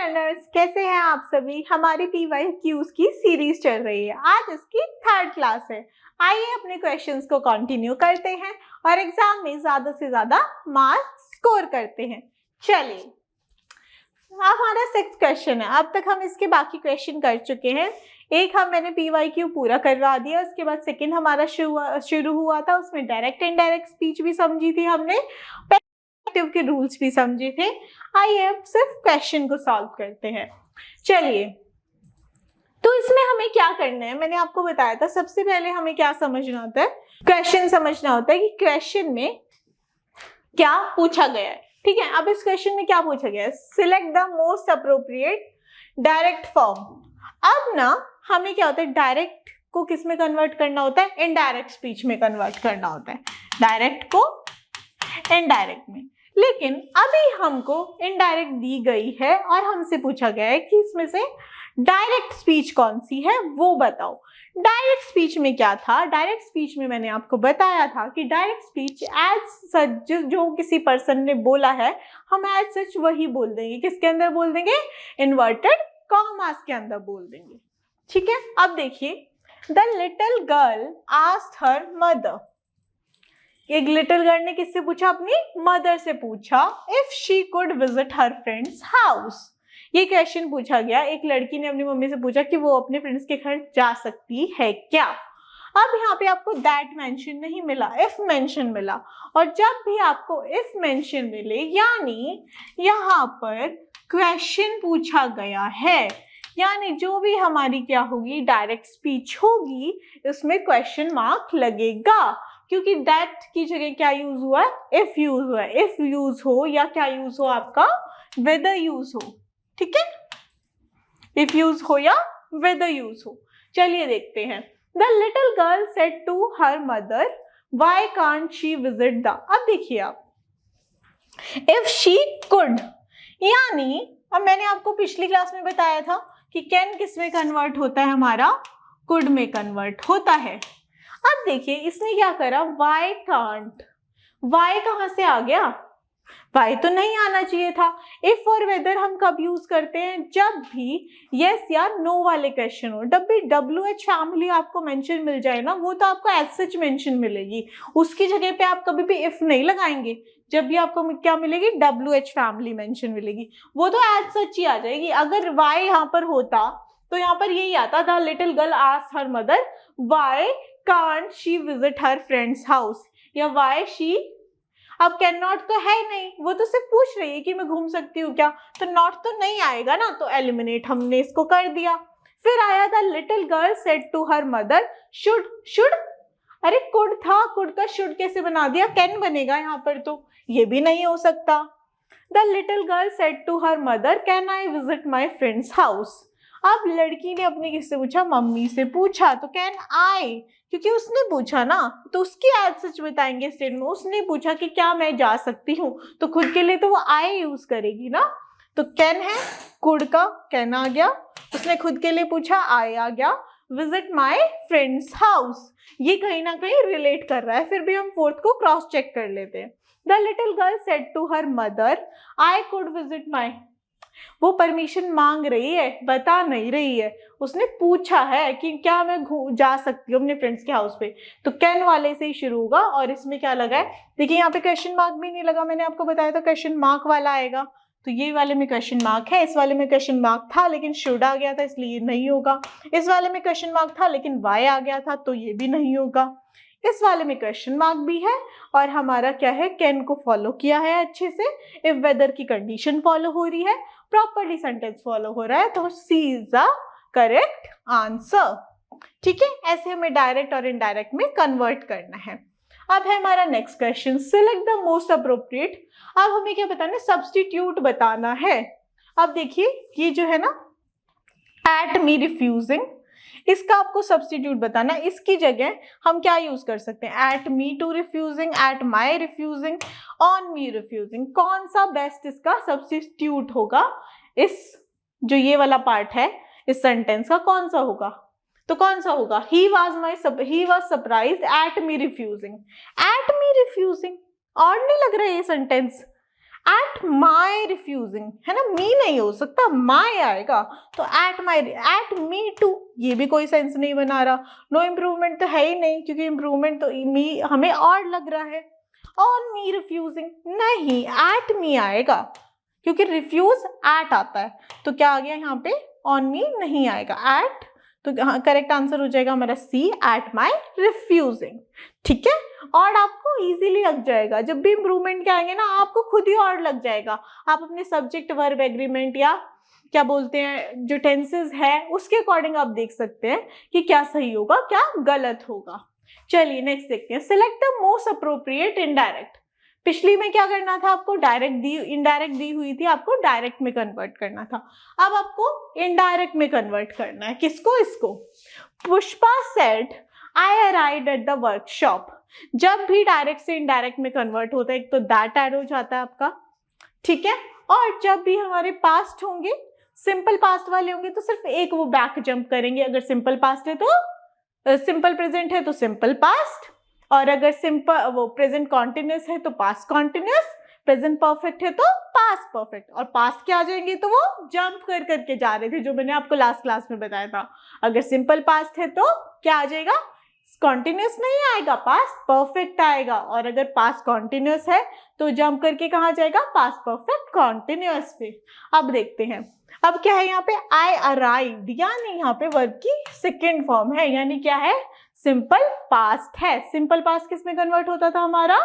Learners, कैसे हैं आप सभी। हमारी PYQs की सीरीज चल रही है, आज इसकी 3rd क्लास है। आइए अपने क्वेश्चंस को कंटिन्यू करते हैं और एग्जाम में ज्यादा से ज्यादा मार्क्स स्कोर करते हैं। चलिए, हमारा 6th क्वेश्चन है। अब तक हम इसके बाकी क्वेश्चन कर चुके हैं। एक मैंने PYQ पूरा करवा दिया, उसके बाद सेकंड हमारा शुरू हुआ था, उसमें डायरेक्ट इनडायरेक्ट स्पीच भी समझी थी हमने, के रूल्स भी समझे थे। आइए अब सिर्फ क्वेश्चन को सॉल्व करते हैं। चलिए, तो इसमें हमें क्या करना है, मैंने आपको बताया था सबसे पहले हमें क्या समझना होता है, क्वेश्चन समझना होता है कि क्वेश्चन में क्या पूछा गया है। ठीक है, अब इस क्वेश्चन में क्या पूछा गया है, select the most appropriate direct form. अब ना हमें क्या होता है, डायरेक्ट को किस में कन्वर्ट करना होता है, इनडायरेक्ट स्पीच में कन्वर्ट करना होता है, डायरेक्ट को इनडायरेक्ट में। लेकिन अभी हमको इनडायरेक्ट दी गई है और हमसे पूछा गया है कि इसमें से डायरेक्ट स्पीच कौन सी है वो बताओ। डायरेक्ट स्पीच में क्या था, डायरेक्ट स्पीच में मैंने आपको बताया था कि डायरेक्ट स्पीच एज सच जो किसी पर्सन ने बोला है हम एज सच वही बोल देंगे। किसके अंदर बोल देंगे, इन्वर्टेड कॉमास के अंदर बोल देंगे। ठीक है, अब देखिए, the little girl asked her mother. एक लिटिल गर्ल ने किससे पूछा, अपनी मदर से पूछा, if she could visit her friends house. ये क्वेश्चन पूछा गया, एक लड़की ने अपनी मम्मी से पूछा कि वो अपने फ्रेंड्स के घर जा सकती है क्या। अब यहाँ पे आपको दैट मेंशन नहीं मिला, इफ मेंशन मिला। और जब भी आपको इफ मेंशन मिले, यानी यहाँ पर क्वेश्चन पूछा गया है, यानी जो भी हमारी क्या होगी, डायरेक्ट स्पीच होगी, इसमें क्वेश्चन मार्क लगेगा, क्योंकि दैट की जगह क्या यूज हुआ है, इफ यूज हुआ है। इफ यूज हो या क्या यूज हो, आपका वेदर यूज हो। ठीक है, इफ यूज हो या वेदर यूज हो। चलिए देखते हैं, the little girl said to her mother why can't she visit the. अब देखिए आप, इफ शी कुड, यानी अब मैंने आपको पिछली क्लास में बताया था कि कैन किस में कन्वर्ट होता है, हमारा कुड में कन्वर्ट होता है। अब देखिए इसने क्या करा, वाई कांट, वाई कहां से आ गया, वाई तो नहीं आना चाहिए था। इफ और वेदर हम कब यूज करते हैं, जब भी यस या नो वाले क्वेश्चन हो। जब भी WH फैमिली आपको मेंशन मिल जाए ना, वो तो आपको एज सच मेंशन मिलेगी, उसकी जगह पे आप कभी भी इफ नहीं लगाएंगे। जब भी आपको क्या मिलेगी, WH फैमिली मेंशन मिलेगी, वो तो एज सच ही आ जाएगी। अगर वाई यहाँ पर होता तो यहाँ पर यही आता, the little girl asked her mother why can't she visit her friends house, या व्हाई शी। अब कैन नॉट तो है नहीं, वो तो सिर्फ पूछ रही है कि मैं घूम सकती हूँ क्या, तो नॉट तो नहीं आएगा ना, तो एलिमिनेट हमने इसको कर दिया। फिर आया the little girl said to her mother should, should, अरे कुड था, कुड का शुड कैसे बना दिया, कैन बनेगा यहाँ पर, तो ये भी नहीं हो सकता। The little girl said to her mother can I visit my friend's house. अब लड़की ने अपने किससे पूछा, मम्मी से पूछा, तो कैन आई, क्योंकि उसने पूछा ना, तो उसकी एज सच बताएंगे स्टेटमेंट। उसने पूछा कि क्या मैं जा सकती हूँ, तो खुद के लिए तो वो आई यूज करेगी ना, तो कैन है, कुड का कैन आ गया, उसने खुद के लिए पूछा, आई आ गया, विजिट माई फ्रेंड्स हाउस, ये कहीं ना कहीं रिलेट कर रहा है। फिर भी हम 4th को क्रॉस चेक कर लेते हैं। The little girl said to her mother I could visit my, वो परमिशन मांग रही है, बता नहीं रही है, उसने पूछा है कि क्या मैं जा सकती हूँ अपने फ्रेंड्स के हाउस पे, तो कैन वाले से ही शुरू होगा। और इसमें क्या लगा है, देखिए यहाँ पे क्वेश्चन मार्क भी नहीं लगा, मैंने आपको बताया था क्वेश्चन मार्क वाला आएगा, तो ये वाले में क्वेश्चन मार्क है, इस वाले में क्वेश्चन मार्क था लेकिन शुड आ गया था, इसलिए ये नहीं होगा। इस वाले में क्वेश्चन मार्क था लेकिन वाई आ गया था, तो ये भी नहीं होगा। इस वाले में क्वेश्चन मार्क भी है और हमारा क्या है, कैन को फॉलो किया है अच्छे से, इफ वेदर की कंडीशन फॉलो हो रही है, प्रॉपर्ली सेंटेंस फॉलो हो रहा है, तो सी इज द करेक्ट आंसर। ठीक है, ऐसे हमें डायरेक्ट और इनडायरेक्ट में कन्वर्ट करना है। अब है हमारा next question, select the most appropriate. अब हमें क्या बताना है, सब्स्टिट्यूट बताना है। अब देखिए ये जो है ना, एट मी रिफ्यूजिंग, इसका आपको सब्स्टिट्यूट बताना है। इसकी जगह हम क्या यूज कर सकते हैं, at me to refusing, at my refusing, on me refusing, कौन सा बेस्ट इसका सब्स्टिट्यूट होगा, इस जो ये वाला पार्ट है इस सेंटेंस का कौन सा होगा, तो कौन सा होगा, he was surprised at me refusing. At me refusing और नहीं लग रहा है ये सेंटेंस, एट माई रिफ्यूजिंग, है ना, मी नहीं हो सकता, माई आएगा, तो at my, at me to, ये भी कोई सेंस नहीं बना रहा। नो इम्प्रूवमेंट तो है ही नहीं, क्योंकि इम्प्रूवमेंट तो मी हमें और लग रहा है। ऑन मी रिफ्यूजिंग, नहीं, एट मी आएगा, क्योंकि रिफ्यूज एट आता है, तो क्या आ गया यहाँ पे, ऑन मी नहीं आएगा, एट, तो करेक्ट आंसर हो जाएगा हमारा सी, एट माई रिफ्यूजिंग। ठीक है, और आपको इजीली लग जाएगा, जब भी इंप्रूवमेंट के आएंगे ना आपको खुद ही और लग जाएगा। आप अपने सब्जेक्ट वर्ब एग्रीमेंट या क्या बोलते हैं जो टेंसेस है उसके अकॉर्डिंग आप देख सकते हैं कि क्या सही होगा क्या गलत होगा। चलिए नेक्स्ट देखते हैं, select the most appropriate indirect. पिछली में क्या करना था आपको, डायरेक्ट दी, इनडायरेक्ट दी हुई थी, आपको डायरेक्ट में कन्वर्ट करना था। अब आपको इनडायरेक्ट में कन्वर्ट करना है, किसको, इसको। Pushpa said I arrived at the workshop. जब भी डायरेक्ट से इनडायरेक्ट में कन्वर्ट होता है, एक तो दैट ऐड हो जाता है आपका, ठीक है, और जब भी हमारे पास्ट होंगे, सिंपल पास्ट वाले होंगे तो सिर्फ एक वो बैक जंप करेंगे। अगर सिंपल पास्ट है तो सिंपल प्रेजेंट है तो सिंपल पास्ट, और अगर सिंपल वो प्रेजेंट कॉन्टिन्यूस है तो पास्ट कॉन्टिन्यूस, प्रेजेंट परफेक्ट है तो पास्ट परफेक्ट, और पास्ट के आ जाएंगे तो वो जंप कर करके जा रहे थे, जो मैंने आपको लास्ट क्लास में बताया था। अगर सिंपल पास्ट है तो क्या आ जाएगा, कॉन्टिन्यूस नहीं आएगा, पास्ट परफेक्ट आएगा, और अगर पास्ट कॉन्टिन्यूस है तो जंप करके कहाँ जाएगा, पास्ट परफेक्ट कॉन्टिन्यूस पे। अब देखते हैं, अब क्या है यहाँ पे, आई अराइव्ड, यानी यहाँ पे वर्ब की सेकेंड फॉर्म है, यानी क्या है, सिंपल पास्ट है। सिंपल पास्ट किस में कन्वर्ट होता था हमारा,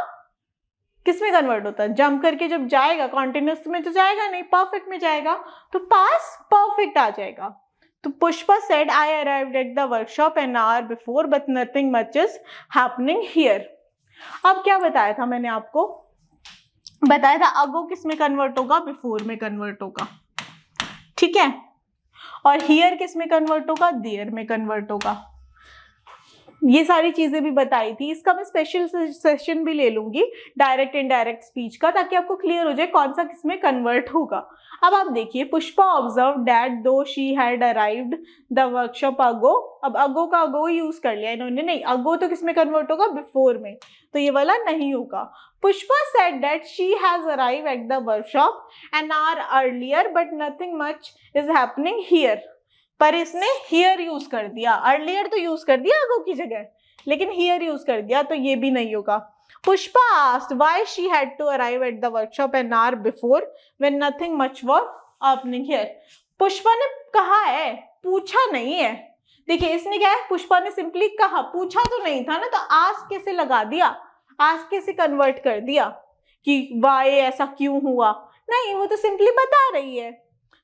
किस में कन्वर्ट होता है, जंप करके जब जाएगा, कॉन्टिन्यूस में तो जाएगा नहीं, परफेक्ट में जाएगा, तो पास्ट परफेक्ट आ जाएगा। तो Pushpa said I arrived at the workshop an hour before but nothing much is happening here. अब क्या बताया था मैंने आपको, बताया था अगो किस में कन्वर्ट होगा, बिफोर में कन्वर्ट होगा, ठीक है, और हियर किस में कन्वर्ट होगा, देयर में कन्वर्ट होगा। ये सारी चीजें भी बताई थी, इसका मैं स्पेशल सेशन भी ले लूंगी डायरेक्ट इनडायरेक्ट स्पीच का, ताकि आपको क्लियर हो जाए कौन सा किसमें कन्वर्ट होगा। अब आप देखिए, Pushpa observe that though she had arrived the workshop ago. अब अगो का अगो यूज कर लिया इन्होंने, नहीं, अगो तो किसमें कन्वर्ट होगा, बिफोर में, तो ये वाला नहीं होगा। Pushpa said that she has arrived at the workshop an our earlier but nothing much is happening here, पर इसने हियर यूज कर दिया, अर्लियर तो यूज कर दिया अगो की जगह, लेकिन हियर यूज कर दिया, तो ये भी नहीं होगा। Pushpa asked why she had to arrive at the workshop an hour before when nothing much was happening here. Pushpa ने कहा है, पूछा नहीं है। देखिए इसने क्या है, पुष्पा ने सिंपली कहा, पूछा तो नहीं था ना, तो आस्क कैसे लगा दिया, आस्क कैसे कन्वर्ट कर दिया कि वाई ऐसा क्यों हुआ, नहीं, वो तो सिंपली बता रही है।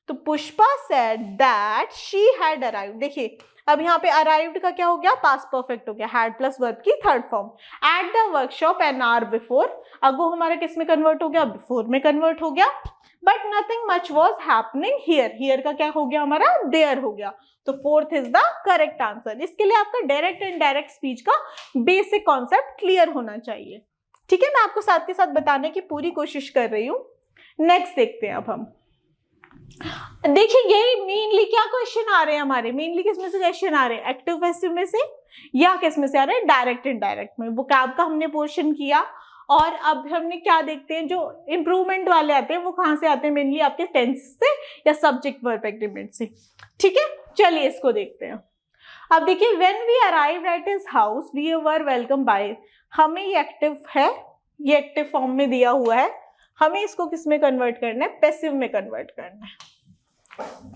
तो Pushpa said that she had arrived, देखिए अब यहाँ पे अराइव्ड का क्या हो गया, पास्ट परफेक्ट हो गया, हैड प्लस वर्ब की third form, at the workshop an hour before, ago हमारा किस में कन्वर्ट हो गया, बिफोर में कन्वर्ट हो गया, but nothing much was happening here, here का क्या हो गया हमारा, देयर हो गया, तो fourth is the correct answer. इसके लिए आपका डायरेक्ट एंड इनडायरेक्ट स्पीच का बेसिक कॉन्सेप्ट क्लियर होना चाहिए, ठीक है, मैं आपको साथ के साथ बताने की पूरी कोशिश कर रही हूँ। नेक्स्ट देखते हैं अब हम, देखिए यही मेनली क्या क्वेश्चन आ रहे हैं हमारे, मेनली किस में से क्वेश्चन आ रहे हैं, एक्टिव पैसिव में से या किस में से आ रहे हैं, डायरेक्ट इनडायरेक्ट में। वो कैब का हमने पोर्शन किया, और अब हमने क्या देखते हैं, जो इंप्रूवमेंट वाले आते हैं वो कहाँ से आते हैं, मेनली आपके टेंस से या सब्जेक्ट वर्ब एग्रीमेंट से, ठीक है। चलिए इसको देखते हैं। अब देखिए, when we arrived at his house we were welcome by, हमें ये एक्टिव है, ये एक्टिव फॉर्म में दिया हुआ है, हमें इसको किस में कन्वर्ट करना है, पैसिव में कन्वर्ट करना है,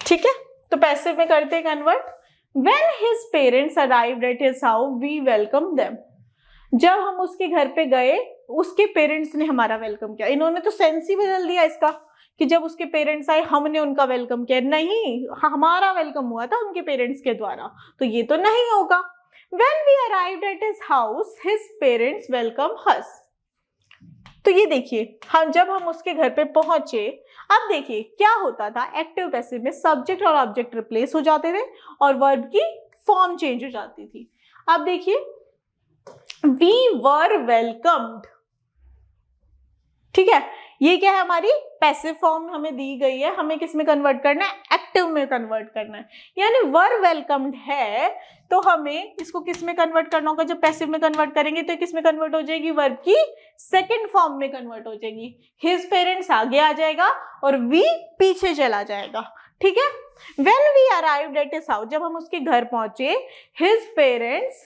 ठीक है। तो पैसिव में करते हैं convert, when his parents arrived at his house we welcome them, जब हम उसके घर पे गए उसके पेरेंट्स ने हमारा वेलकम किया। इन्होंने तो सेंस ही बदल दिया इसका कि जब उसके पेरेंट्स आए हमने उनका वेलकम किया, नहीं, हमारा वेलकम हुआ था उनके पेरेंट्स के द्वारा, तो ये तो नहीं होगा। When we arrived at his house his parents welcome us, तो ये देखिए हम जब हम उसके घर पे पहुंचे, अब देखिए क्या होता था, एक्टिव पैसिव में सब्जेक्ट और ऑब्जेक्ट रिप्लेस हो जाते थे और वर्ब की फॉर्म चेंज हो जाती थी। अब देखिए वी वर वेलकम्ड, ठीक है, ये क्या है, हमारी पैसिव फॉर्म हमें दी गई है, हमें किस में कन्वर्ट करना है, एक्टिव में कन्वर्ट करना है। यानी वर्ब वेलकम्ड है तो हमें इसको किस में कन्वर्ट करना होगा, जब पैसिव में कन्वर्ट करेंगे तो किस में कन्वर्ट हो जाएगी, वर्ब की सेकंड फॉर्म में कन्वर्ट हो जाएगी। हिज पेरेंट्स आगे आ जाएगा और वी पीछे चला जाएगा, ठीक है। When we arrived at his house, जब हम उसके घर पहुंचे, his parents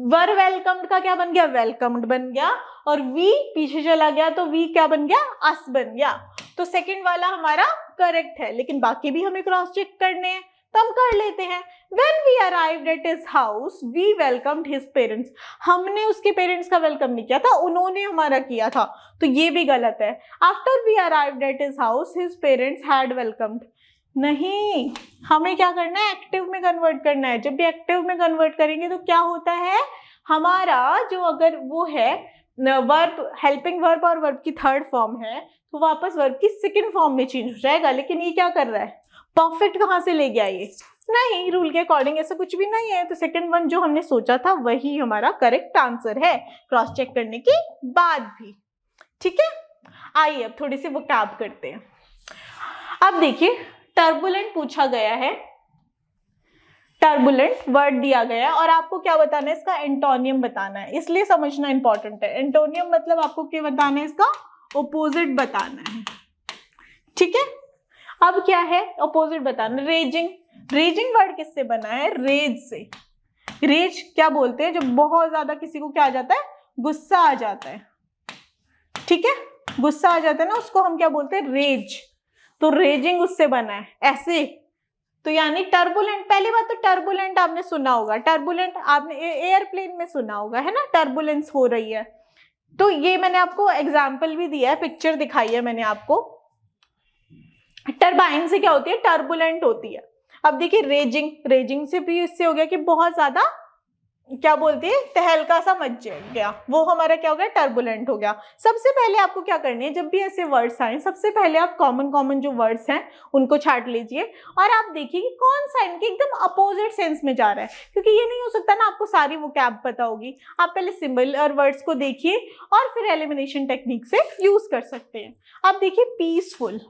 वर वेलकम्ड का क्या बन गया, वेलकम्ड बन गया, और वी पीछे चला गया तो वी क्या बन गया, अस बन गया। तो सेकंड वाला हमारा करेक्ट है, लेकिन बाकी भी हमें क्रॉस चेक करने हैं तो हम कर लेते हैं। When we arrived at his house, we welcomed his parents. हमने उसके पेरेंट्स का वेलकम नहीं किया था, उन्होंने हमारा किया था, तो ये भी गलत है। After we arrived at his house, his parents had welcomed. नहीं, हमें क्या करना है, एक्टिव में कन्वर्ट करना है। जब भी एक्टिव में कन्वर्ट करेंगे तो क्या होता है, हमारा जो अगर वो है वर्ब, हेल्पिंग वर्ब और वर्ब की थर्ड फॉर्म है, तो वापस वर्ब की सेकंड फॉर्म में चेंज हो जाएगा। लेकिन ये क्या कर रहा है, परफेक्ट कहाँ से ले गया ये, नहीं, रूल के अकॉर्डिंग ऐसा कुछ भी नहीं है। तो सेकंड वन जो हमने सोचा था वही हमारा करेक्ट आंसर है, क्रॉस चेक करने के बाद भी, ठीक है। आइए अब थोड़ी सी वोकैब करते हैं। अब देखिए, टर्बुलेंट पूछा गया है, टर्बुलेंट वर्ड दिया गया है और आपको क्या बताना है, इसका एंटोनियम बताना है, इसलिए समझना इंपॉर्टेंट है। एंटोनियम मतलब आपको क्या बताना है, इसका ऑपोजिट बताना है, ठीक है। अब क्या है, ऑपोजिट बताना। रेजिंग, रेजिंग वर्ड किससे बना है, रेज से। रेज क्या बोलते हैं, जब बहुत ज्यादा किसी को क्या आ जाता है, गुस्सा आ जाता है, ठीक है, गुस्सा आ जाता है ना, उसको हम क्या बोलते हैं, रेज। तो रेजिंग उससे बना है, ऐसे। तो यानी टर्बुलेंट, पहली बात तो टर्बुलेंट आपने सुना होगा, टर्बुलेंट आपने एयरप्लेन में सुना होगा, है ना, टर्बुलेंस हो रही है। तो ये मैंने आपको एग्जाम्पल भी दिया है, पिक्चर दिखाई है मैंने आपको। टरबाइन से क्या होती है, टर्बुलेंट होती है। अब देखिए रेजिंग, रेजिंग से भी इससे हो गया कि बहुत ज्यादा क्या बोलते हैं, तहलका सा मच गया, वो हमारा क्या हो गया, टर्बुलेंट हो गया। सबसे पहले आपको क्या करनी है, जब भी ऐसे वर्ड्स आए, सबसे पहले आप कॉमन जो वर्ड्स हैं उनको छाट लीजिए और आप देखिए कि कौन सा इनके एकदम अपोजिट सेंस में जा रहा है, क्योंकि ये नहीं हो सकता ना आपको सारी वोकैब पता होगी। आप पहले सिंबल और वर्ड्स को देखिए और फिर एलिमिनेशन टेक्निक से यूज कर सकते हैं। अब देखिए पीसफुल,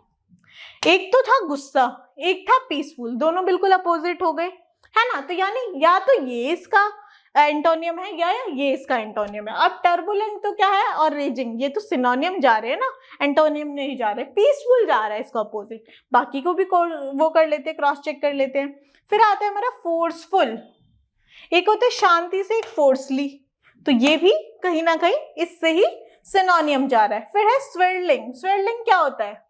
एक तो था गुस्सा, एक था पीसफुल, दोनों बिल्कुल अपोजिट हो गए, है ना। तो यानी या तो ये इसका एंटोनियम है या ये इसका एंटोनियम है। अब टर्बुलेंट तो क्या है और रेजिंग, ये तो सिनोनियम जा रहे हैं ना, एंटोनियम नहीं जा रहे। पीसफुल जा रहा है इसका अपोजिट, बाकी को भी वो कर लेते हैं, क्रॉस चेक कर लेते हैं। फिर आता है हमारा फोर्सफुल, एक होता है शांति से, एक फोर्सली, तो ये भी कहीं ना कहीं इससे ही सिनोनियम जा रहा है। फिर है स्वेरलिंग, स्वेरलिंग क्या होता है,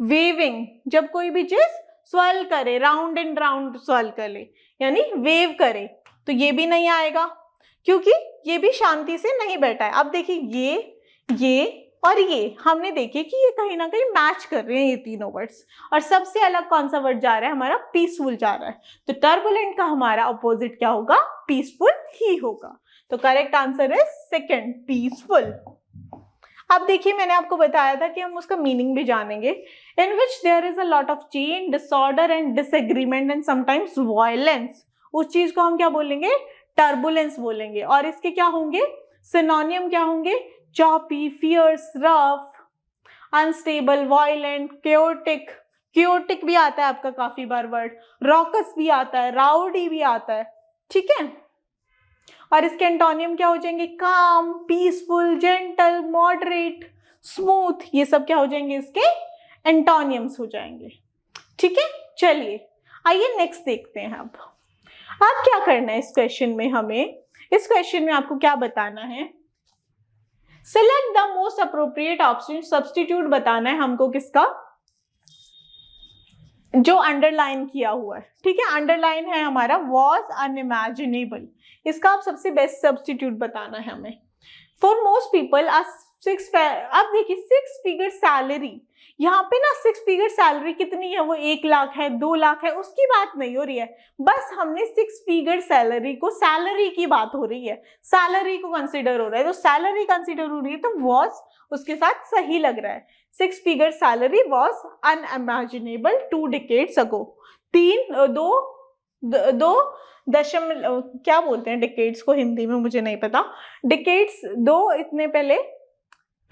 वेविंग, जब कोई भी चीज स्वेल करे, राउंड एंड राउंड स्वेल करे, यानी वेव करे, तो ये भी नहीं आएगा क्योंकि ये भी शांति से नहीं बैठा है। अब देखिए ये और ये हमने देखे कि ये कहीं ना कहीं मैच कर रहे हैं ये तीनों वर्ड्स, और सबसे अलग कौन सा वर्ड जा रहा है, हमारा पीसफुल जा रहा है। तो टर्बुलेंट का हमारा अपोजिट क्या होगा, पीसफुल ही होगा। तो correct answer is second, peaceful. अब देखिए मैंने आपको बताया था कि हम उसका मीनिंग भी जानेंगे। In which there is a lot of chaos, disorder and disagreement and sometimes violence, उस चीज को हम क्या बोलेंगे, टर्बुलेंस बोलेंगे। और इसके क्या होंगे सिनोनियम, क्या होंगे, choppy, fierce, rough, unstable, violent, chaotic, chaotic भी आता है आपका काफी बार वर्ड, रॉकस भी आता है, राउडी भी आता है, ठीक है। और इसके एंटोनियम क्या हो जाएंगे, काम, पीसफुल, जेंटल, मॉडरेट, स्मूथ, ये सब क्या हो जाएंगे, इसके एंटोनियम्स हो जाएंगे, ठीक है। चलिए आइए नेक्स्ट देखते हैं। अब क्या करना है इस क्वेश्चन में, हमें इस क्वेश्चन में आपको क्या बताना है, select the most appropriate option, substitute बताना है हमको किसका, जो अंडरलाइन किया हुआ है, ठीक है। अंडरलाइन है हमारा वॉज अनइमेजिनेबल, इसका आप सबसे बेस्ट सब्स्टिट्यूट बताना है हमें। फॉर मोस्ट पीपल अब देखिए 6 फिगर सैलरी, यहाँ पे ना 6 फिगर सैलरी कितनी है, वो 1 लाख है, 2 लाख है, उसकी बात नहीं हो रही है, बस हमने 6 फिगर सैलरी को, सैलरी की बात हो रही है, सैलरी को कंसिडर हो रहा है, तो सैलरी कंसिडर हो रही है तो वॉज उसके साथ सही लग रहा है। 6 figure salary was unimaginable 2 decades ago, दो दशमलव क्या बोलते हैं डिकेड्स को हिंदी में, मुझे नहीं पता, डिकेड्स 2 इतने पहले,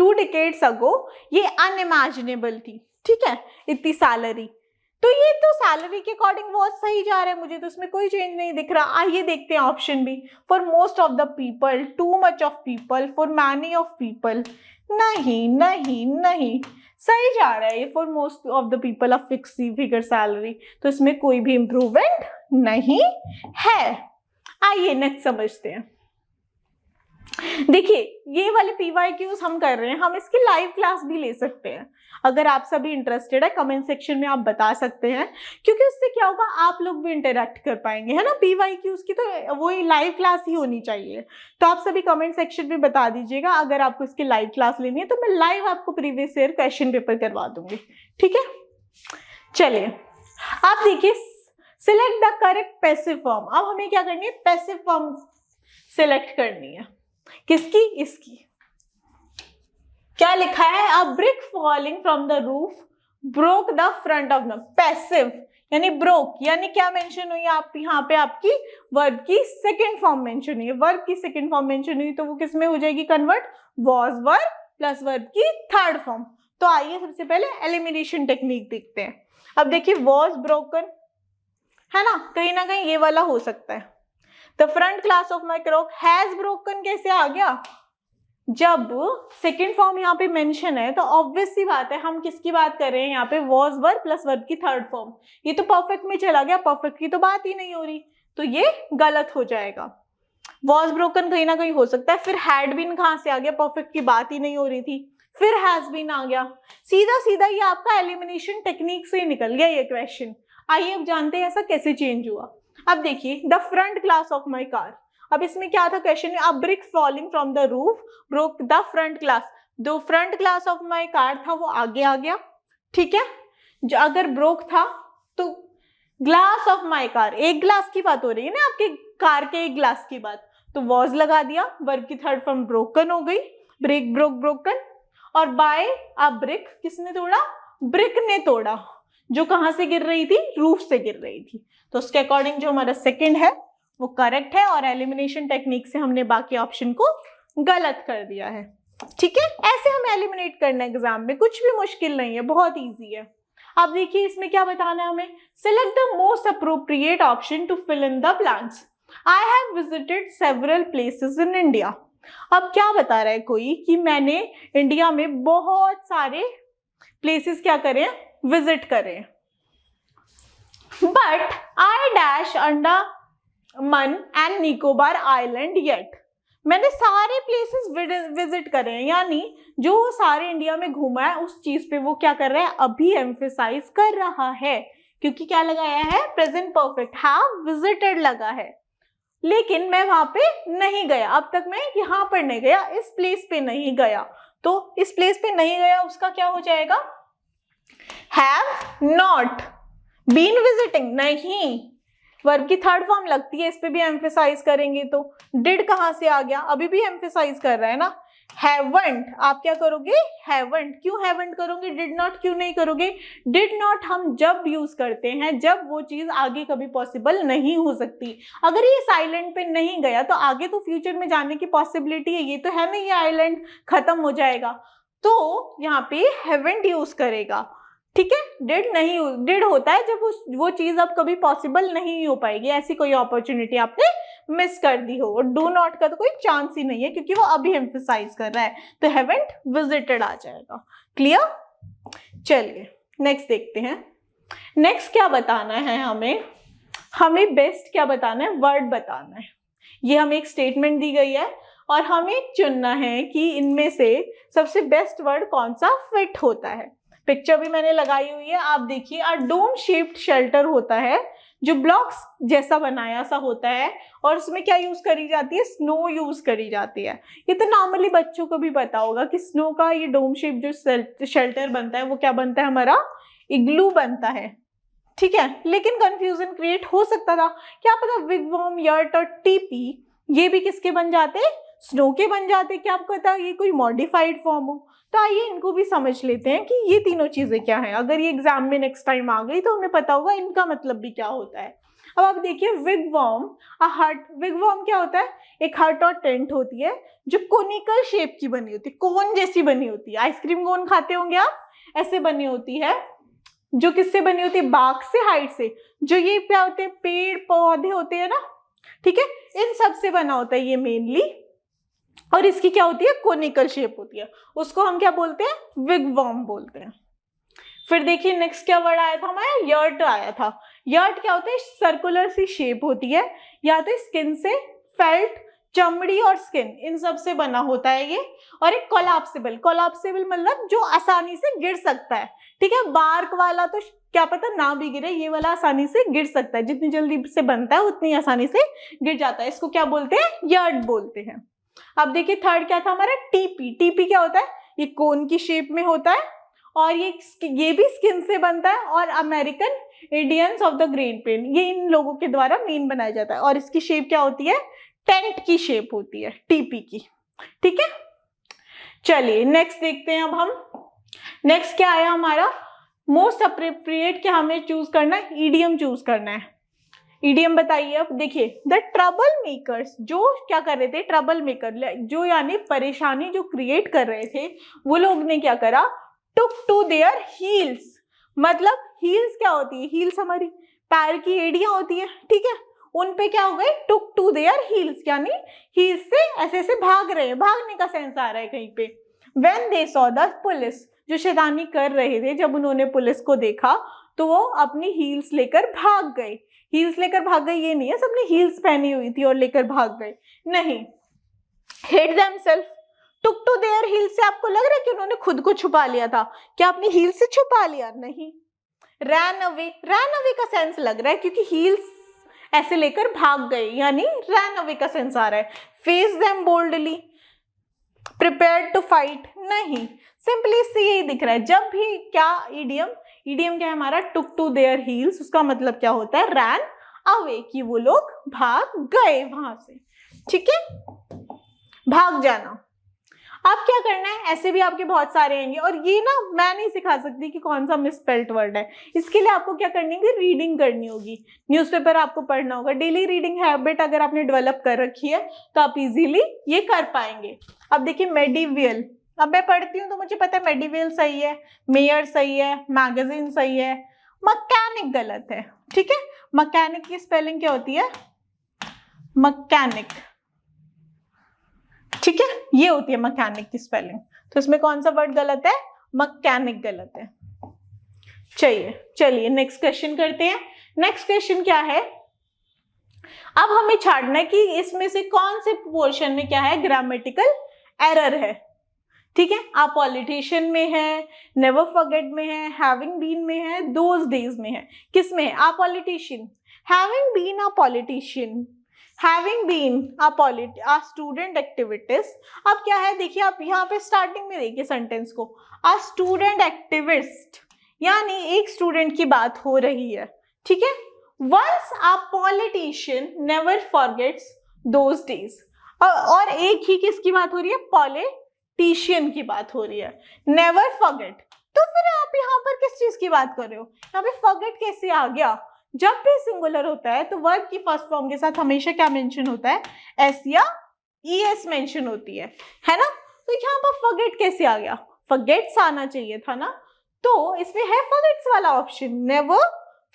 2 decades ago ये अनइमेजिनेबल थी, ठीक है, इतनी सैलरी। तो ये तो सैलरी के अकॉर्डिंग बहुत सही जा रहा है, मुझे तो इसमें कोई चेंज नहीं दिख रहा। आइए देखते हैं option B, for most of the people, too much of people, for many of people. नहीं नहीं नहीं, सही जा रहा है ये, for most of the people of fix figure salary, तो इसमें कोई भी इम्प्रूवमेंट नहीं है। आइए नेक्स्ट समझते हैं। देखिए ये वाले PYQs हम कर रहे हैं, हम इसकी लाइव क्लास भी ले सकते हैं। अगर आप सभी इंटरेस्टेड है कमेंट सेक्शन में आप बता सकते हैं, क्योंकि उससे क्या होगा, आप लोग भी इंटरेक्ट कर पाएंगे, है ना। PYQs की तो वो लाइव क्लास ही होनी चाहिए। तो आप सभी कमेंट सेक्शन में बता दीजिएगा, अगर आपको इसकी लाइव क्लास लेनी है तो मैं लाइव आपको प्रीवियस ईयर क्वेश्चन पेपर करवा दूंगी, ठीक है। चलिए आप देखिए, select the correct passive form. अब हमें क्या करनी है, पैसिव फॉर्म सिलेक्ट करनी है। किसकी, इसकी। क्या लिखा है, अ brick falling from the roof broke the front of the, passive यानी ब्रोक, यानी क्या मेंशन हुई आप यहाँ पे, आपकी वर्ब की सेकंड फॉर्म मेंशन हुई है। वर्ब की सेकंड फॉर्म मेंशन हुई तो वो किस में हो जाएगी convert, was verb plus verb की थर्ड फॉर्म। तो आइए सबसे पहले एलिमिनेशन टेक्निक देखते हैं। अब देखिए वॉज ब्रोकन है ना कहीं ये वाला हो सकता है। The front glass of my clock has broken कैसे आ गया, जब सेकेंड फॉर्म यहाँ पे मेंशन है तो ऑब्वियस सी बात है हम किसकी बात कर रहे हैं यहाँ पे, वॉज वर्ब प्लस वर्ब की थर्ड फॉर्म। ये तो परफेक्ट में चला गया, परफेक्ट की तो बात ही नहीं हो रही, तो ये गलत हो जाएगा। वॉज ब्रोकन कहीं ना कहीं हो सकता है, फिर हैड बीन कहाँ से आ गया, परफेक्ट की बात ही नहीं हो रही थी, फिर हैज बीन आ गया। सीधा सीधा ये आपका एलिमिनेशन टेक्निक से ही निकल गया ये क्वेश्चन। आइए अब जानते हैं ऐसा कैसे चेंज हुआ। अब देखिए the front glass of my car, अब इसमें क्या था क्वेश्चन में, a brick falling from the roof broke the front glass. जो front glass of my car था वो आगे आ गया, ठीक है। जो अगर ब्रोक था तो ग्लास ऑफ माई कार, एक ग्लास की बात हो रही है ना, आपके कार के एक ग्लास की बात, तो वॉज लगा दिया, वर्ब की थर्ड फॉर्म ब्रोकन हो गई, ब्रेक ब्रोक ब्रोकन। और बाय अ ब्रिक, किसने तोड़ा, ब्रिक ने तोड़ा, जो कहां से गिर रही थी, रूफ से गिर रही थी। तो उसके अकॉर्डिंग जो हमारा सेकंड है वो करेक्ट है, और एलिमिनेशन टेक्निक से हमने बाकी ऑप्शन को गलत कर दिया है, ठीक है। ऐसे हमें एलिमिनेट करना है एग्जाम में, कुछ भी मुश्किल नहीं है, बहुत इजी है। अब देखिए इसमें क्या बताना है हमें, select the most appropriate option to fill in the blanks. I have visited several places in India. अब क्या बता रहा है कोई कि मैंने इंडिया में बहुत सारे प्लेसेस क्या करें, विजिट करें, but I dash Andaman and Nicobar island yet. मैंने सारे प्लेसेस विजिट करे हैं, यानी जो सारे इंडिया में घूमा है उस चीज पे वो क्या कर रहा है, अभी एम्फेसाइज कर रहा है, क्योंकि क्या लगाया है, प्रेजेंट परफेक्ट, हैव विजिटेड लगा है। लेकिन मैं वहां पे नहीं गया, अब तक मैं यहाँ पर नहीं गया, इस प्लेस पे नहीं गया, तो इस प्लेस पे नहीं गया उसका क्या हो जाएगा, हैव नॉट बीन विजिटिंग। नहीं, वर्ब की थर्ड फॉर्म लगती है, इस पे भी एम्फेसाइज करेंगे तो डिड कहां से आ गया, अभी भी एम्फेसाइज कर रहा है ना, हैवंट। आप क्या करोगे, हैवंट। क्यों हैवंट करोगे, डिड नॉट क्यों नहीं करोगे। डिड नॉट हम जब यूज करते हैं जब वो चीज आगे कभी पॉसिबल नहीं हो सकती। अगर ये इस आइलैंड पे नहीं गया तो आगे तो फ्यूचर में जाने की पॉसिबिलिटी है, ये तो है ना, ये आइलैंड खत्म हो जाएगा, तो यहाँ पे हैवंट यूज करेगा, ठीक है। डिड नहीं, डिड होता है जब वो चीज अब कभी पॉसिबल नहीं हो पाएगी, ऐसी कोई अपॉर्चुनिटी आपने मिस कर दी हो। और डू नॉट का तो कोई चांस ही नहीं है क्योंकि वो अभी एम्फेसाइज कर रहा है, तो हैवंट विजिटेड आ जाएगा। क्लियर। चलिए नेक्स्ट देखते हैं। नेक्स्ट क्या बताना है हमें बेस्ट क्या बताना है, वर्ड बताना है। ये हमें एक स्टेटमेंट दी गई है और हमें चुनना है कि इनमें से सबसे बेस्ट वर्ड कौन सा फिट होता है। पिक्चर भी मैंने लगाई हुई है, आप देखिए। अ डोम शेप्ड शेल्टर होता है जो ब्लॉक्स जैसा बनाया सा होता है, और उसमें क्या यूज करी जाती है, स्नो यूज करी जाती है। ये तो नॉर्मली बच्चों को भी पता होगा कि स्नो का ये डोम शेप जो शेल्टर बनता है वो क्या बनता है, हमारा इग्लू बनता है, ठीक है। लेकिन कंफ्यूजन क्रिएट हो सकता था, क्या पता विगवॉर्म, यर्ट और टीपी ये भी किसके बन जाते, स्नो के बन जाते, क्या आपको पता ये कोई मॉडिफाइड फॉर्म हो। तो आइए इनको भी समझ लेते हैं कि ये तीनों चीजें क्या हैं। अगर ये एग्जाम में नेक्स्ट टाइम आ गई तो हमें पता होगा इनका मतलब भी क्या होता है। अब आप देखिए विगवॉर्म, अ हट। विगवॉर्म क्या होता है? एक हट और टेंट होती है जो कोनिकल शेप की बनी होती है, कोन जैसी बनी होती है। आइसक्रीम कोन खाते होंगे आप, ऐसे बनी होती है। जो किससे बनी होती है? बार्क से, हाइट से। जो ये क्या होते हैं? पेड़ पौधे होते हैं ना, ठीक है, इन सब से बना होता है ये मेनली। और इसकी क्या होती है? कोनिकल शेप होती है। उसको हम क्या बोलते हैं? विगवॉर्म बोलते हैं। फिर देखिए नेक्स्ट क्या वर्ड आया था हमारा? यर्ट आया था। यर्ट क्या होता है? सर्कुलर सी शेप होती है, या तो स्किन से, फेल्ट, चमड़ी और स्किन, इन सब से बना होता है ये। और एक कोलैप्सिबल, कोलैप्सिबल मतलब जो आसानी से गिर सकता है, ठीक है। बार्क वाला तो क्या पता ना भी गिरे, ये वाला आसानी से गिर सकता है, जितनी जल्दी से बनता है उतनी आसानी से गिर जाता है। इसको क्या बोलते हैं? यर्ट बोलते हैं। अब देखिए थर्ड क्या था हमारा? टीपी। टीपी क्या होता है? ये कोन की शेप में होता है और ये भी स्किन से बनता है। और American Indians of the great plain, ये इन लोगों के द्वारा मेन बनाया जाता है। और इसकी शेप क्या होती है? टेंट की शेप होती है, टीपी की, ठीक है। चलिए नेक्स्ट देखते हैं अब हम। नेक्स्ट क्या आया हमारा? मोस्ट अप्रोप्रिएट, क्या हमें चूज करना है? ईडियम चूज करना है। ईडियम बताइए। अब देखिए द ट्रबल मेकर्स, जो क्या कर रहे थे? ट्रबल मेकर, जो यानी परेशानी जो क्रिएट कर रहे थे, वो लोग ने क्या करा? टुक टू देयर हील्स। मतलब हील्स क्या होती है? हील्स हमारी पैर की एड़ियां होती है, ठीक है। उन पे क्या हो गए? टुक टू देयर हील्स, यानी हील्स से ऐसे ऐसे भाग रहे हैं, भागने का सेंस आ रहा है कहीं पे। When they saw the police, जो शैतानी कर रहे थे, जब उन्होंने पुलिस को देखा तो वो अपनी हील्स लेकर भाग गए। हील्स लेकर भाग गए ये नहीं है सबने हील्स पहनी हुई थी और लेकर भाग गए, नहीं। Hid themselves, took to their heels से आपको लग रहा है कि उन्होंने खुद को छुपा लिया था? क्या अपनी हील्स से छुपा लिया? नहीं। रैन अवे, रैन अवे का सेंस लग रहा है क्योंकि हील्स ऐसे लेकर भाग गए, यानी रैन अवे का सेंस आ रहा है। Face them boldly, prepared to fight, नहीं। सिंपली इससे यही दिख रहा है, जब भी क्या ईडियम, ईडियम क्या है हमारा? टुक टू देयर हील्स, उसका मतलब क्या होता है? रैन अवे, कि वो लोग भाग गए वहां से, ठीक है, भाग जाना। अब क्या करना है? ऐसे भी आपके बहुत सारे आएंगे और ये ना मैं नहीं सिखा सकती कि कौन सा मिसस्पेल्ड वर्ड है। इसके लिए आपको क्या करनी होगी? रीडिंग करनी होगी, न्यूज़पेपर आपको पढ़ना होगा। डेली रीडिंग हैबिट अगर आपने डेवलप कर रखी है तो आप इजीली ये कर पाएंगे। अब देखिए मेडिवियल, अब मैं पढ़ती हूँ तो मुझे पता है मेडिवियल सही है, मेयर सही है, मैगजीन सही है, मैकेनिक गलत है, ठीक है। मैकेनिक की स्पेलिंग क्या होती है? मैकेनिक, ठीक है, ये होती है मैकेनिक की स्पेलिंग। तो इसमें कौन सा वर्ड गलत है? मैकेनिक गलत है। चलिए नेक्स्ट क्वेश्चन करते हैं। नेक्स्ट क्वेश्चन क्या है? अब हमें छांटना है कि इसमें से कौन से पोर्शन में क्या है ग्रामेटिकल एरर है, ठीक है। आप पॉलिटिशियन में है, नेवर फॉरगेट में है, हैविंग बीन में है, दोज डेज में है, किस में है? A politician, having been a politician, having been a student activities. अब क्या है देखिए, आप यहाँ पे स्टार्टिंग में देखिए सेंटेंस को, अ स्टूडेंट एक्टिविस्ट, यानी एक स्टूडेंट की बात हो रही है, ठीक है। Once a politician never forgets those days, और एक ही किसकी बात हो रही है? पॉलिटिशियन की बात हो रही है, नेवर फॉरगेट। तो फिर आप यहाँ पर किस चीज की बात कर रहे हो? यहाँ पे फॉरगेट कैसे आ गया? जब भी सिंगुलर होता है तो वर्ब की फर्स्ट फॉर्म के साथ हमेशा क्या मेंशन होता है? एस या ईएस मेंशन होती है ना। तो यहाँ पर फॉरगेट कैसे आ गया? फॉरगेट्स आना चाहिए था ना, तो इसमें है फॉरगेट्स वाला ऑप्शन, नेवर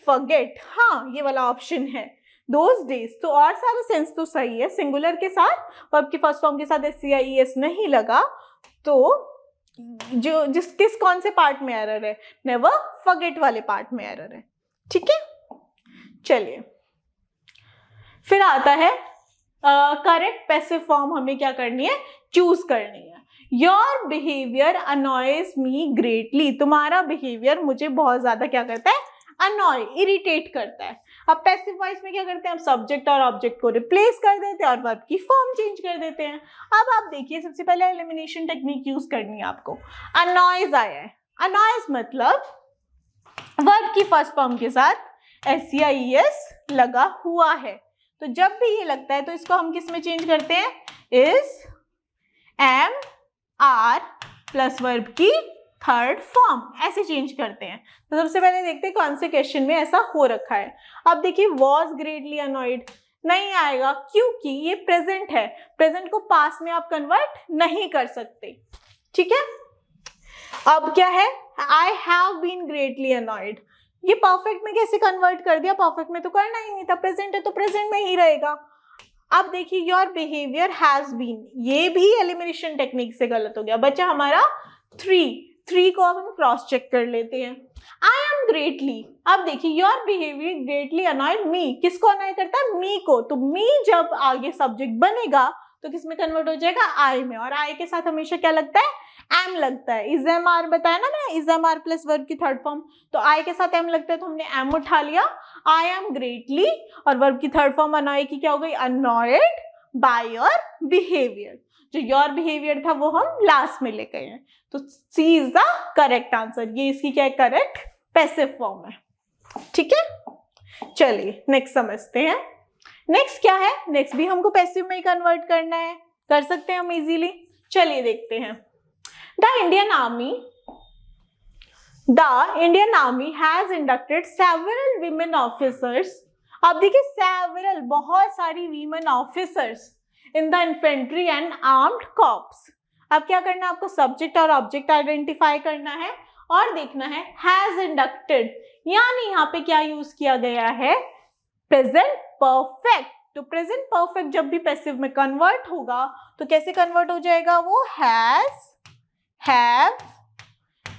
फॉरगेट, हाँ ये वाला ऑप्शन है। दोज डेज, तो और सारा सेंस तो सही है, सिंगुलर के साथ वर्ब की फर्स्ट फॉर्म के साथ एस या ईएस नहीं लगा, तो जो किस कौन से पार्ट में एरर है? नेवर फॉरगेट वाले पार्ट में एरर है, ठीक है। चलिए फिर आता है करेक्ट पैसिव फॉर्म, हमें क्या करनी है? चूज करनी है। Your behaviour annoys me greatly, तुम्हारा बिहेवियर मुझे बहुत ज्यादा क्या करता है? अनॉय, इरिटेट करता है। अब पैसिव वॉइस में क्या करते हैं? हम सब्जेक्ट और ऑब्जेक्ट को रिप्लेस कर देते हैं और वर्ब की फॉर्म चेंज कर देते हैं। अब आप देखिए, सबसे पहले एलिमिनेशन टेक्निक यूज करनी है आपको। अनॉयज आया है, अनॉयज मतलब वर्ब की फर्स्ट फॉर्म के साथ एस या ईएस लगा हुआ है, तो जब भी ये लगता है तो इसको हम किस में चेंज करते हैं? Is, am, are plus verb की थर्ड फॉर्म, ऐसे चेंज करते हैं। तो सबसे पहले देखते हैं कौन से क्वेश्चन में ऐसा हो रखा है। अब देखिए वॉज ग्रेटली अनॉयड नहीं आएगा क्योंकि ये प्रेजेंट है, प्रेजेंट को पास्ट में आप कन्वर्ट नहीं कर सकते, ठीक है। अब क्या है, I have been greatly annoyed, ये परफेक्ट में कैसे कन्वर्ट कर दिया, परफेक्ट में तो करना ही नहीं था, प्रेजेंट है तो प्रेजेंट में ही रहेगा। अब देखिए योर बिहेवियर हैज बीन, ये भी एलिमिनेशन टेक्निक से गलत हो गया, बच्चा हमारा 3 को अब हम क्रॉस चेक कर लेते हैं। आई एम ग्रेटली, अब देखिए योर बिहेवियर ग्रेटली अनॉयड मी, किसको अनॉय करता है, मी को, तो मी जब आगे सब्जेक्ट बनेगा तो किस में कन्वर्ट हो जाएगा, आई में, और आई के साथ हमेशा क्या लगता है, एम लगता है। इज एम आर बताया ना मैंने, is am are plus verb की थर्ड फॉर्म, तो आई के साथ एम लगता है तो हमने एम उठा लिया, आई एम ग्रेटली, और वर्ब की थर्ड फॉर्म अनॉय की क्या हो गई, अनॉयड बाय योर बिहेवियर। जो योर बिहेवियर था वो हम लास्ट में लेके गए हैं, तो सी इज द करेक्ट आंसर, ये इसकी क्या है, करेक्ट पैसिव फॉर्म है, ठीक है। चलिए नेक्स्ट समझते हैं। नेक्स्ट क्या है, नेक्स्ट भी हमको पैसिव में ही कन्वर्ट करना है, कर सकते हैं हम इजीली। चलिए देखते हैं। The Indian army has inducted several women officers, अब देखिए सेवरल, बहुत सारी women officers in the infantry and armed corps. अब क्या करना है आपको, सब्जेक्ट और ऑब्जेक्ट आइडेंटिफाई करना है और देखना है हैज इंडक्टेड, यानी यहाँ पे क्या यूज किया गया है, प्रेजेंट परफेक्ट। तो प्रेजेंट परफेक्ट जब भी पैसिव में कन्वर्ट होगा तो कैसे कन्वर्ट हो जाएगा, वो has, have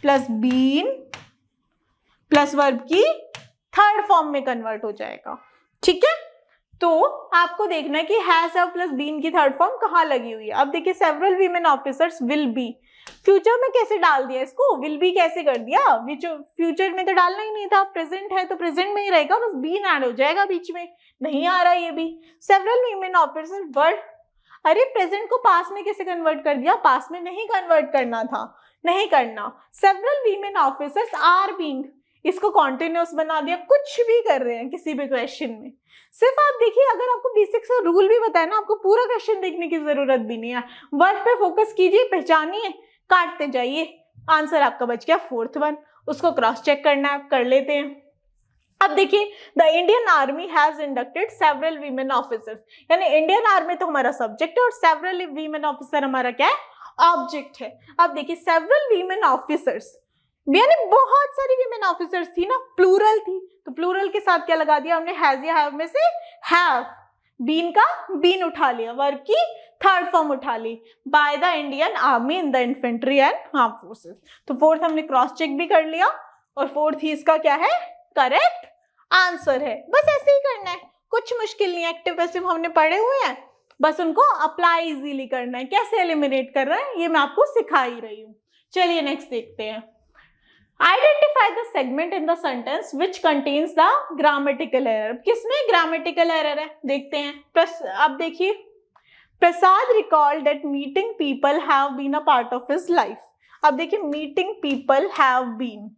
plus been plus verb की थर्ड फॉर्म में कन्वर्ट हो जाएगा, ठीक है। तो आपको देखना है कि हैज, हैव प्लस बीन की थर्ड फॉर्म कहाँ लगी हुई है। अब देखिए several women officers will be, future में कैसे डाल दिया इसको, विल बी कैसे कर दिया, फ्यूचर में तो डालना ही नहीं था, प्रेजेंट है तो प्रेजेंट में ही रहेगा, बस बीन ऐड हो जाएगा बीच में, नहीं आ रहा ये भी। सेवरल वीमेन ऑफिसर्स वर, अरे प्रेजेंट को पास्ट में कैसे कन्वर्ट कर दिया, पास्ट में नहीं कन्वर्ट करना था, नहीं करना। Several women officers are being, इसको कॉन्टिन्यूअस बना दिया, कुछ भी कर रहे हैं किसी भी क्वेश्चन में। सिर्फ आप देखिए, अगर आपको बेसिक्स और रूल भी बताए ना, आपको पूरा क्वेश्चन देखने की जरूरत भी नहीं है, वर्ड पे फोकस कीजिए, पहचानिए, काटते जाइए, आंसर आपका बच गया 4th वन, उसको क्रॉस चेक करना है, कर लेते हैं। अब देखिए the Indian army has inducted several women officers, यानी इंडियन आर्मी तो हमारा सब्जेक्ट है और सेवरल वीमेन ऑफिसर हमारा क्या है, ऑब्जेक्ट है। अब देखिए सेवरल वीमेन ऑफिसर्स, यानी बहुत सारी वीमेन ऑफिसर्स थी ना, प्लूरल थी, तो प्लूरल के साथ क्या लगा दिया हमने, हैज या हैव में से हैव, बीन का बीन उठा लिया, वर्ब की थर्ड फॉर्म उठा ली, by the Indian army in the infantry and arm forces. तो 4th हमने क्रॉस चेक भी कर लिया और 4th ही इसका क्या है, करेक्ट आंसर है। बस ऐसे ही करना है, कुछ मुश्किल नहीं है, एक्टिव पैसिव हमने पढ़े हुए हैं, बस उनको अप्लाई इजीली करना है। कैसे एलिमिनेट कर रहे हैं ये मैं आपको सिखा ही रही हूँ। चलिए नेक्स्ट देखते हैं। Identify the segment in the sentence which contains the grammatical error, किसमें ग्रामेटिकल एरर है देखते हैं। अब देखिए, Prasad recalled that meeting people have been a part of his life. अब देखिए मीटिंग पीपल हैव बीन,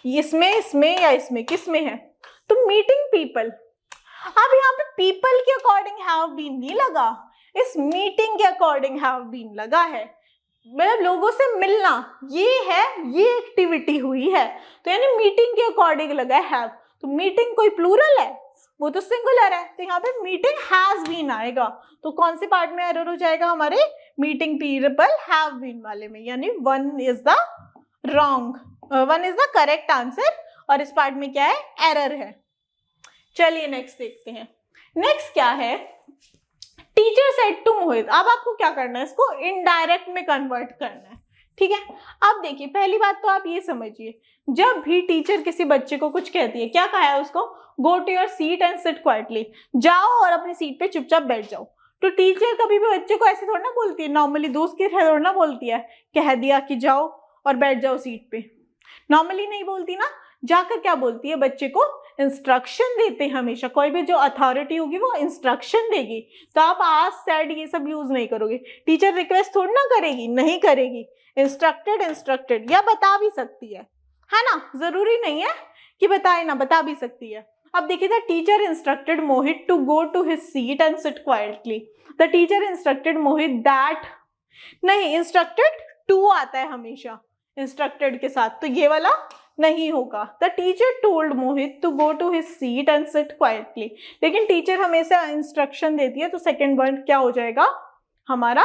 इसमें या इसमें, किसमें है, तो मीटिंग पीपल। अब यहाँ पे पीपल के अकॉर्डिंग हैव बीन नहीं लगा, इस मीटिंग के अकॉर्डिंग हैव बीन लगा है, मतलब लोगों से मिलना, ये है, ये एक्टिविटी हुई है, तो यानी मीटिंग के अकॉर्डिंग लगा है हैव। तो मीटिंग कोई प्लूरल है, वो तो सिंगुलर है, तो यहाँ पे मीटिंग हैज बीन आएगा, तो कौन से पार्ट में एरर हो जाएगा, हमारे मीटिंग पीपल हैव बीन वाले में, यानी 1 is the wrong, 1 is the correct answer, और इस पार्ट में क्या है, एरर है। चलिए नेक्स्ट देखते हैं। नेक्स्ट क्या है, टीचर सेड टू मोहित। अब आपको क्या करना है, इसको इनडायरेक्ट में कन्वर्ट करना है, ठीक है। अब देखिए पहली बात तो आप ये समझिए, जब भी टीचर किसी बच्चे को कुछ कहती है, क्या कहा है उसको, go to your seat and sit quietly, जाओ और अपनी सीट पे चुपचाप बैठ जाओ। तो टीचर कभी भी बच्चे को ऐसे थोड़ा ना बोलती है, नॉर्मली दोस्त की थोड़ा ना बोलती है, कह दिया कि जाओ और बैठ जाओ सीट पे, नॉर्मली नहीं बोलती ना, जाकर क्या बोलती है, बच्चे को इंस्ट्रक्शन देते हैं। हमेशा कोई भी जो अथॉरिटी होगी वो इंस्ट्रक्शन देगी, तो आप आज सेड ये सब यूज नहीं करोगे। टीचर रिक्वेस्ट थोड़ी ना करेगी, नहीं करेगी, इंस्ट्रक्टेड या बता भी सकती है ना, जरूरी नहीं है कि बताए ना, बता भी सकती है। अब देखिए, the teacher instructed Mohit to go to his seat and sit quietly. The teacher instructed Mohit that, नहीं, इंस्ट्रक्टेड टू आता है हमेशा, इंस्ट्रक्टेड के साथ, तो ये वाला नहीं होगा। The teacher told Mohit to go to his seat and sit quietly. लेकिन टीचर हमेशा इंस्ट्रक्शन देती है, तो सेकेंड वर्ड क्या हो जाएगा हमारा,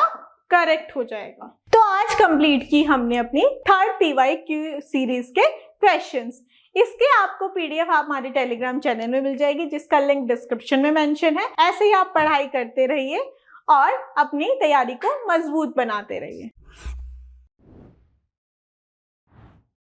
करेक्ट हो जाएगा। तो आज कंप्लीट की हमने अपनी थर्ड PYQ सीरीज के क्वेश्चंस। इसके आपको PDF आप हमारे टेलीग्राम चैनल में मिल जाएगी, जिसका लिंक डिस्क्रिप्शन में मेंशन है। ऐसे ही आप पढ़ाई करते रहिए और अपनी तैयारी को मजबूत बनाते रहिए।